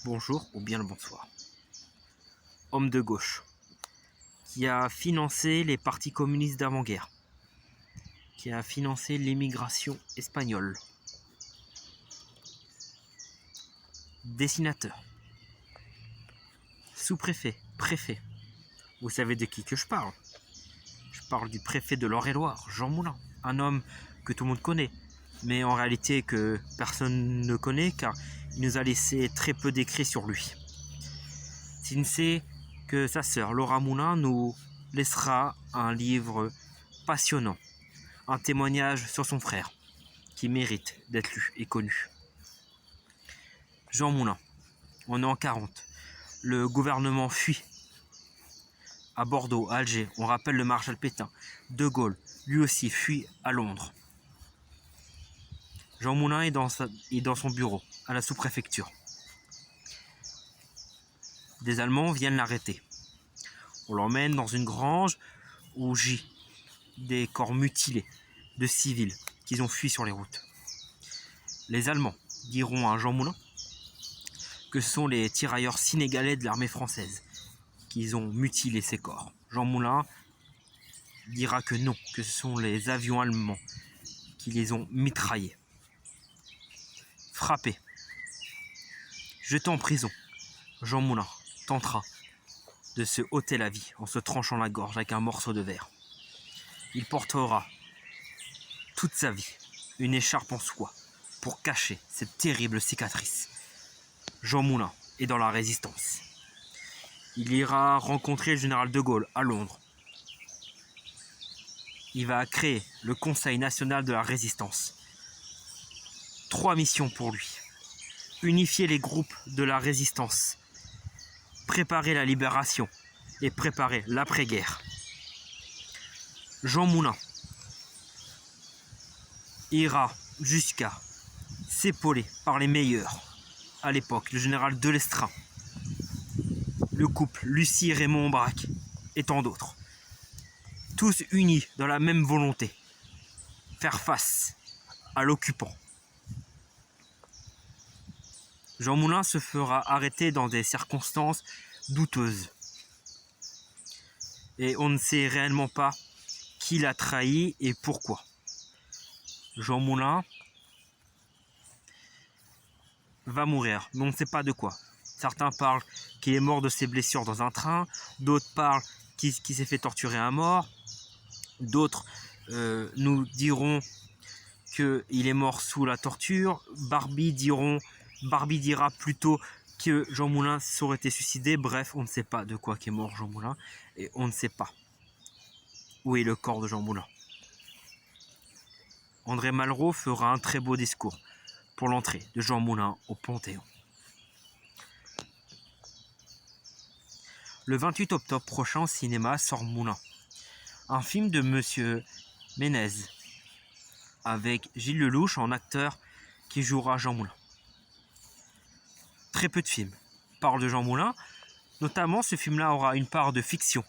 bonjour ou bien le bonsoir. Homme de gauche, qui a financé les partis communistes d'avant-guerre, qui a financé l'immigration espagnole. Dessinateur, sous-préfet, préfet. Vous savez de qui que je parle? Je parle du préfet de l'Eure-et-Loir, Jean Moulin, un homme que tout le monde connaît, mais en réalité que personne ne connaît car il nous a laissé très peu d'écrits sur lui. Si ne sait que sa sœur Laura Moulin nous laissera un livre passionnant, un témoignage sur son frère qui mérite d'être lu et connu. Jean Moulin, on est en 40, le gouvernement fuit. À Bordeaux, à Alger, on rappelle le maréchal Pétain. De Gaulle, lui aussi, fuit à Londres. Jean Moulin est dans son bureau, à la sous-préfecture. Des Allemands viennent l'arrêter. On l'emmène dans une grange où gît des corps mutilés de civils qui ont fui sur les routes. Les Allemands diront à Jean Moulin que ce sont les tirailleurs sénégalais de l'armée française qui ont mutilé ces corps. Jean Moulin dira que non, que ce sont les avions allemands qui les ont mitraillés. Frappé, jeté en prison, Jean Moulin tentera de se ôter la vie en se tranchant la gorge avec un morceau de verre. Il portera toute sa vie une écharpe en soie pour cacher cette terrible cicatrice. Jean Moulin est dans la résistance. Il ira rencontrer le général de Gaulle à Londres. Il va créer le Conseil national de la résistance. 3 missions pour lui. Unifier les groupes de la résistance. Préparer la libération et préparer l'après-guerre. Jean Moulin ira jusqu'à s'épauler par les meilleurs à l'époque, le général Delestrin, le couple Lucie Raymond Aubrac et tant d'autres. Tous unis dans la même volonté, faire face à l'occupant. Jean Moulin se fera arrêter dans des circonstances douteuses. Et on ne sait réellement pas qui l'a trahi et pourquoi. Jean Moulin va mourir, mais on ne sait pas de quoi. Certains parlent qu'il est mort de ses blessures dans un train, d'autres parlent qu'il s'est fait torturer à mort, d'autres nous diront qu'il est mort sous la torture, Barbie dira plutôt que Jean Moulin s'aurait été suicidé. Bref, on ne sait pas de quoi qu'est mort Jean Moulin et on ne sait pas où est le corps de Jean Moulin. André Malraux fera un très beau discours pour l'entrée de Jean Moulin au Panthéon. Le 28 octobre prochain au cinéma sort Moulin, un film de Monsieur Ménez avec Gilles Lelouch en acteur qui jouera Jean Moulin. Très peu de films parlent de Jean Moulin, notamment ce film-là aura une part de fiction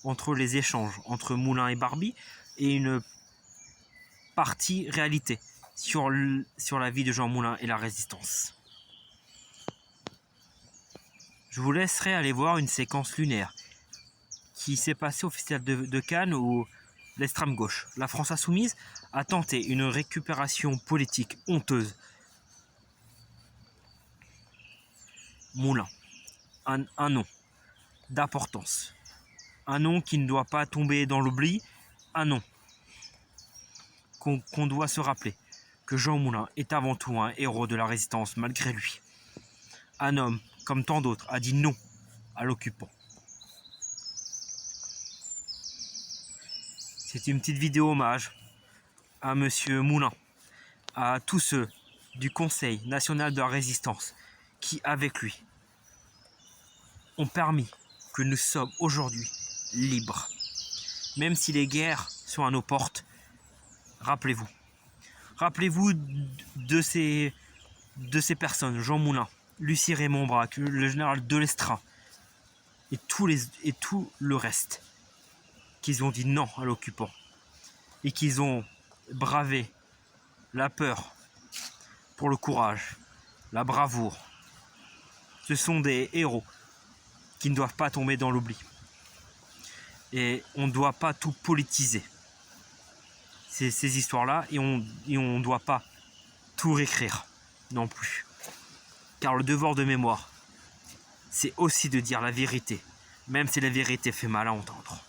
entre les échanges entre Moulin et Barbie et une partie réalité sur la vie de Jean Moulin et la résistance. Je vous laisserai aller voir une séquence lunaire qui s'est passée au Festival de Cannes où l'extrême gauche, la France insoumise, a tenté une récupération politique honteuse. Moulin, un nom d'importance, un nom qui ne doit pas tomber dans l'oubli, un nom qu'on doit se rappeler que Jean Moulin est avant tout un héros de la résistance malgré lui. Un homme, comme tant d'autres, a dit non à l'occupant. C'est une petite vidéo hommage à Monsieur Moulin, à tous ceux du Conseil national de la résistance qui, avec lui, ont permis que nous sommes aujourd'hui libres. Même si les guerres sont à nos portes, rappelez-vous de ces personnes, Jean Moulin, Lucie Raymond Aubrac, le général Delestrin et tout le reste, qu'ils ont dit non à l'occupant et qu'ils ont bravé la peur pour le courage, la bravoure Ce sont des héros qui ne doivent pas tomber dans l'oubli. Et on ne doit pas tout politiser, ces histoires-là, et on ne doit pas tout réécrire non plus. Car le devoir de mémoire, c'est aussi de dire la vérité, même si la vérité fait mal à entendre.